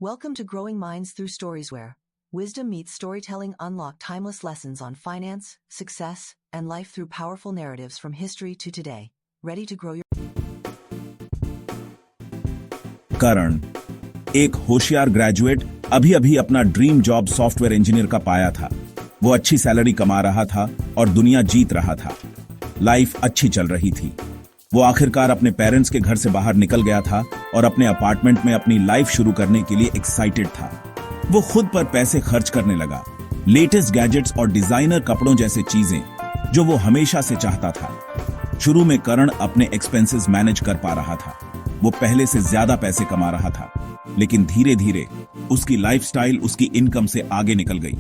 Welcome to Growing Minds Through Stories, where wisdom meets storytelling. Unlock timeless lessons on finance, success, and life through powerful narratives from history to today. Ready to grow your... करण, एक होशियार graduate, अभी अभी अपना dream job software engineer का पाया था। वो अच्छी सैलरी कमा रहा था और दुनिया जीत रहा था। लाइफ अच्छी चल रही थी। वो आखिरकार अपने पेरेंट्स के घर से बाहर निकल गया था और अपने अपार्टमेंट में अपनी लाइफ शुरू करने के लिए एक्साइटेड था। वो खुद पर पैसे खर्च करने लगा, लेटेस्ट गैजेट्स और डिजाइनर कपड़ों जैसे चीजें जो वो हमेशा से चाहता था। शुरू में करण अपने एक्सपेंसेस मैनेज कर पा रहा था। वो पहले से ज्यादा पैसे कमा रहा था, लेकिन धीरे धीरे उसकी लाइफस्टाइल उसकी इनकम से आगे निकल गई।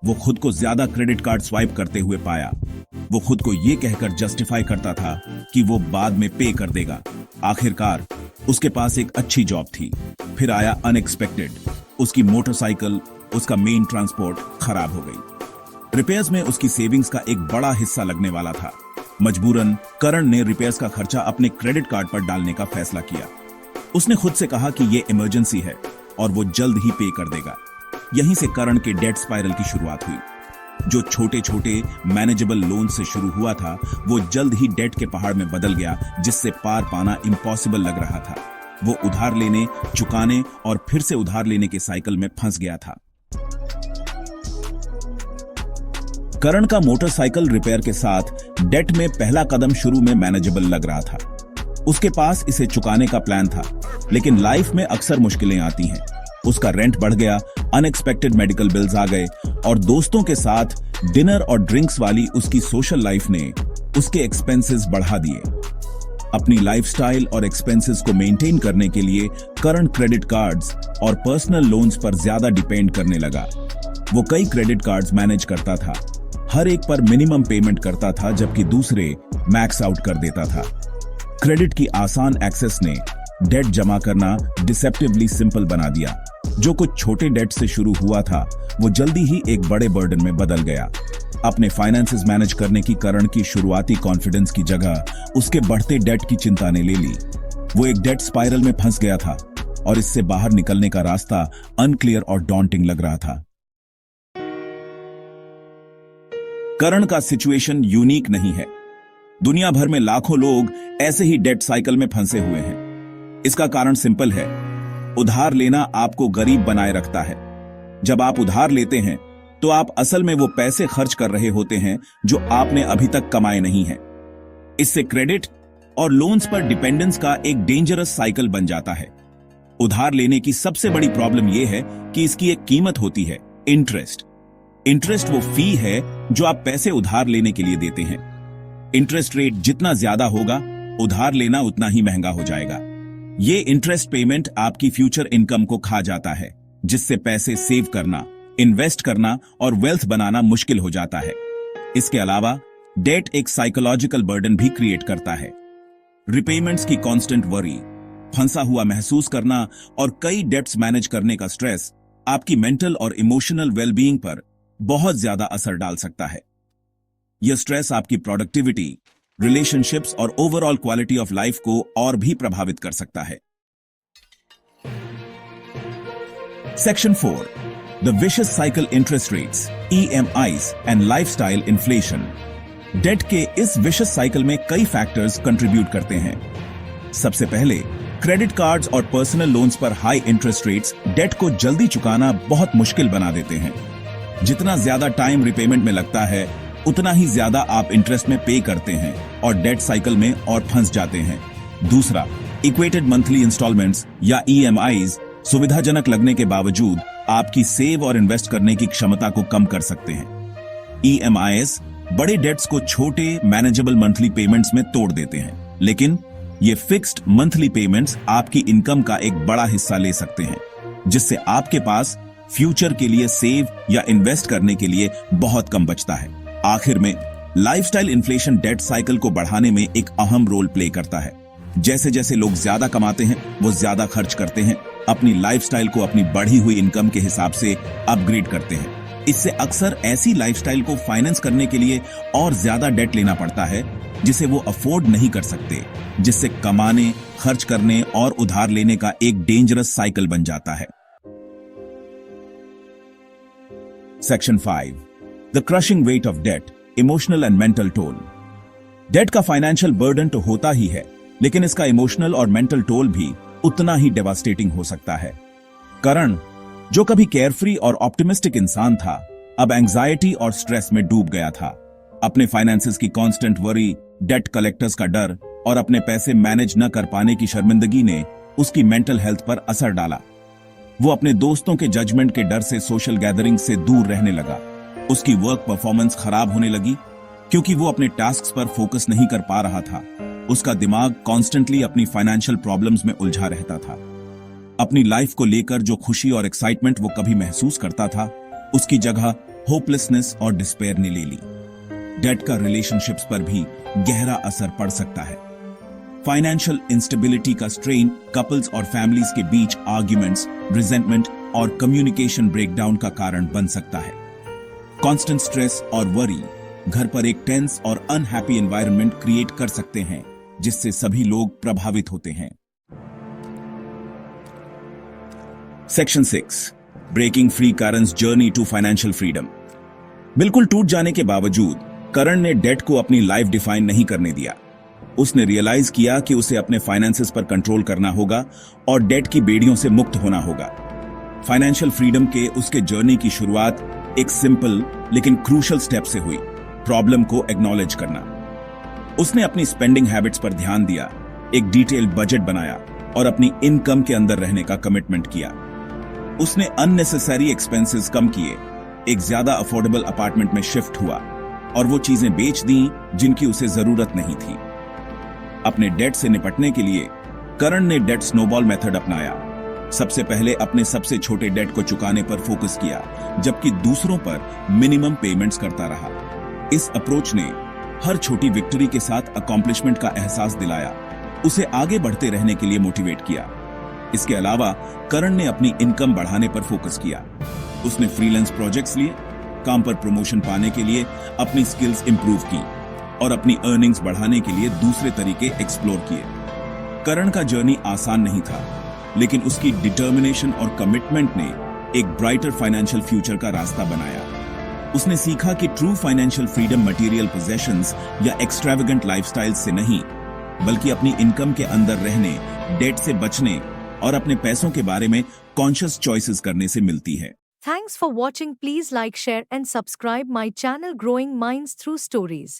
वो खुद को ज्यादा क्रेडिट कार्ड स्वाइप करते हुए पाया। वो खुद को ये कहकर जस्टिफाई करता था कि वो बाद में पे कर देगा। आखिरकार उसके पास एक अच्छी जॉब थी। फिर आया अनएक्सपेक्टेड। उसकी मोटरसाइकिल, उसका मेन ट्रांसपोर्ट खराब हो गई। रिपेयर्स में उसकी सेविंग्स का एक बड़ा हिस्सा लगने वाला था। मजबूरन करण ने रिपेयर्स का खर्चा अपने क्रेडिट कार्ड पर डालने का फैसला किया। उसने खुद से कहा कि ये इमरजेंसी है और वो जल्द ही पे कर देगा। यहीं से करण के डेट स्पाइरल की शुरुआत हुई। जो छोटे छोटे मैनेजेबल लोन से शुरू हुआ था, वो जल्द ही डेट के पहाड़ में बदल गया, जिससे पार पाना इम्पॉसिबल लग रहा था। वो उधार लेने, चुकाने और फिर से उधार लेने के साइकिल में फंस गया था। करण का मोटरसाइकिल रिपेयर के साथ डेट में पहला कदम शुरू में मैनेजेबल लग रहा था। उसके पास इसे चुकाने का प्लान था, लेकिन लाइफ में अक्सर मुश्किलें आती हैं। उसका रेंट बढ़ गया, अनएक्सपेक्टेड मेडिकल बिल्स आ गए और दोस्तों के साथ डिनर और ड्रिंक्स वाली उसकी सोशल लाइफ ने उसके एक्सपेंसेस बढ़ा दिए। अपनी लाइफस्टाइल और एक्सपेंसेस को मेंटेन करने के लिए करण क्रेडिट कार्ड्स और पर्सनल लोन्स पर ज्यादा डिपेंड करने लगा। वो कई क्रेडिट कार्ड्स मैनेज करता था, हर एक पर मिनिमम पेमेंट करता था, जबकि दूसरे मैक्स आउट कर देता था। क्रेडिट की आसान एक्सेस ने डेट जमा करना डिसेप्टिवली सिंपल बना दिया। जो कुछ छोटे डेट से शुरू हुआ था, वो जल्दी ही एक बड़े बर्डन में बदल गया। अपने फाइनेंसेस मैनेज करने की करण की शुरुआती कॉन्फिडेंस की जगह उसके बढ़ते डेट की चिंता ने ले ली। वो एक डेट स्पाइरल में फंस गया था और इससे बाहर निकलने का रास्ता अनक्लियर और डॉन्टिंग लग रहा था। करण का सिचुएशन यूनिक नहीं है। दुनिया भर में लाखों लोग ऐसे ही डेट साइकिल में फंसे हुए हैं। इसका कारण सिंपल है। उधार लेना आपको गरीब बनाए रखता है। जब आप उधार लेते हैं तो आप असल में वो पैसे खर्च कर रहे होते हैं जो आपने अभी तक कमाए नहीं हैं। इससे क्रेडिट और लोन्स पर डिपेंडेंस का एक डेंजरस साइकिल बन जाता है। उधार लेने की सबसे बड़ी प्रॉब्लम यह है कि इसकी एक कीमत होती है, इंटरेस्ट। इंटरेस्ट वो फी है जो आप पैसे उधार लेने के लिए देते हैं। इंटरेस्ट रेट जितना ज्यादा होगा, उधार लेना उतना ही महंगा हो जाएगा। ये इंटरेस्ट पेमेंट आपकी फ्यूचर इनकम को खा जाता है, जिससे पैसे सेव करना, इन्वेस्ट करना और वेल्थ बनाना मुश्किल हो जाता है। इसके अलावा डेट एक साइकोलॉजिकल बर्डन भी क्रिएट करता है। रिपेमेंट्स की कांस्टेंट वरी, फंसा हुआ महसूस करना और कई डेट्स मैनेज करने का स्ट्रेस आपकी मेंटल और इमोशनल वेलबीइंग पर बहुत ज्यादा असर डाल सकता है। यह स्ट्रेस आपकी प्रोडक्टिविटी, रिलेशनशिप्स और ओवरऑल क्वालिटी ऑफ लाइफ को और भी प्रभावित कर सकता है। Section 4, the vicious cycle interest rates, EMIs and lifestyle inflation. Debt के इस विशियस साइकिल में कई फैक्टर्स कंट्रीब्यूट करते हैं। सबसे पहले, क्रेडिट कार्ड्स और पर्सनल लोन्स पर हाई इंटरेस्ट रेट्स डेट को जल्दी चुकाना बहुत मुश्किल बना देते हैं। जितना ज्यादा टाइम रिपेमेंट में लगता है, उतना ही ज्यादा आप इंटरेस्ट में पे करते हैं और डेट साइकिल में और फंस जाते हैं। दूसरा, इक्वेटेड मंथली इंस्टॉलमेंट्स या EMIs सुविधाजनक लगने के बावजूद आपकी सेव और इन्वेस्ट करने की क्षमता को कम कर सकते हैं। EMIs बड़े डेट्स को छोटे मैनेजेबल मंथली पेमेंट्स में तोड़ देते हैं, लेकिन ये फिक्स्ड मंथली पेमेंट्स आपकी इनकम का एक बड़ा हिस्सा ले सकते हैं, जिससे आपके पास फ्यूचर के लिए सेव या इन्वेस्ट करने के लिए बहुत कम बचता है। आखिर में, लाइफस्टाइल इन्फ्लेशन डेट साइकिल को बढ़ाने में एक अहम रोल प्ले करता है। जैसे जैसे लोग ज्यादा कमाते हैं, वो ज्यादा खर्च करते हैं, अपनी लाइफस्टाइल को अपनी बढ़ी हुई इनकम के हिसाब से अपग्रेड करते हैं। इससे अक्सर ऐसी लाइफस्टाइल को फाइनेंस करने के लिए और ज्यादा डेट लेना पड़ता है, जिसे वो अफोर्ड नहीं कर सकते, जिससे कमाने, खर्च करने और उधार लेने का एक डेंजरस साइकिल बन जाता है। Section 5 the crushing weight of debt, emotional and mental toll. Debt का फाइनेंशियल बर्डन तो होता ही है, लेकिन इसका इमोशनल और मेंटल टोल भी उतना ही डेवास्टेटिंग हो सकता है। करण, जो कभी केयरफ्री और ऑप्टिमिस्टिक इंसान था, अब एंजाइटी और स्ट्रेस में डूब गया था। अपने फाइनेंसेस की कांस्टेंट वरी, डेट कलेक्टर्स का डर और अपने पैसे मैनेज न कर पाने की शर्मिंदगी ने उसकी मेंटल हेल्थ पर असर डाला। वो अपने दोस्तों के जजमेंट के डर से सोशल गैदरिंग से दूर रहने लगा। उसकी वर्क परफॉर्मेंस खराब होने लगी क्योंकि वो अपने टास्क्स पर फोकस नहीं कर पा रहा था। उसका दिमाग कॉन्स्टेंटली अपनी फाइनेंशियल प्रॉब्लम्स में उलझा रहता था। अपनी लाइफ को लेकर जो खुशी और एक्साइटमेंट वो कभी महसूस करता था, उसकी जगह होपलेसनेस और डिस्पेयर ने ले ली। डेट का रिलेशनशिप्स पर भी गहरा असर पड़ सकता है। फाइनेंशियल इंस्टेबिलिटी का स्ट्रेन कपल्स और फैमिलीज के बीच आर्ग्यूमेंट्स, रिजेंटमेंट और कम्युनिकेशन ब्रेकडाउन का कारण बन सकता है। कांस्टेंट स्ट्रेस और वरी घर पर एक टेंस और अनहैप्पी एनवायरनमेंट क्रिएट कर सकते हैं, जिससे सभी लोग प्रभावित होते हैं। सेक्शन 6 ब्रेकिंग फ्री कारण's जर्नी टू फाइनेंशियल फ्रीडम। बिल्कुल टूट जाने के बावजूद करण ने डेट को अपनी लाइफ डिफाइन नहीं करने दिया। उसने रियलाइज किया कि उसे अपने फाइनेंसेस पर कंट्रोल करना होगा और डेट की बेड़ियों से मुक्त होना होगा। फाइनेंशियल फ्रीडम के उसके जर्नी की शुरुआत एक सिंपल लेकिन क्रूशल स्टेप से हुई, प्रॉब्लम को एक्नॉलेज करना। उसने अपनी स्पेंडिंग हैबिट्स पर ध्यान दिया, एक डिटेल्ड बजट बनाया और अपनी इनकम के अंदर रहने का कमिटमेंट किया। उसने अननेसेसरी एक्सपेंसेस कम किए, एक ज्यादा अफोर्डेबल अपार्टमेंट में शिफ्ट हुआ और वो चीजें बेच दी जिनकी उसे जरूरत नहीं थी। अपने डेट से निपटने के लिए करण ने डेट स्नोबॉल मेथड अपनाया। सबसे पहले अपने सबसे छोटे डेट को चुकाने पर फोकस किया, जबकि दूसरों पर मिनिमम पेमेंट्स करता रहा। इस अप्रोच ने हर छोटी विक्ट्री के साथ अकॉम्प्लिशमेंट का एहसास दिलाया, उसे आगे बढ़ते रहने के लिए मोटिवेट किया। इसके अलावा करण ने अपनी इनकम बढ़ाने पर फोकस किया। उसने फ्रीलांस प्रोजेक्ट्स लिए, काम पर प्रमोशन पाने के लिए अपनी स्किल्स इंप्रूव की और अपनी अर्निंग्स बढ़ाने के लिए दूसरे तरीके एक्सप्लोर किए। करण का जर्नी आसान नहीं था, लेकिन उसकी डिटर्मिनेशन और कमिटमेंट ने एक ब्राइटर फाइनेंशियल फ्यूचर का रास्ता बनाया। उसने सीखा कि true financial freedom material possessions या एक्सट्रावेगेंट लाइफस्टाइल से नहीं, बल्कि अपनी इनकम के अंदर रहने, डेट से बचने और अपने पैसों के बारे में कॉन्शियस चॉइसेस करने से मिलती है। Thanks for watching. Please like, share and subscribe my channel Growing Minds Through Stories.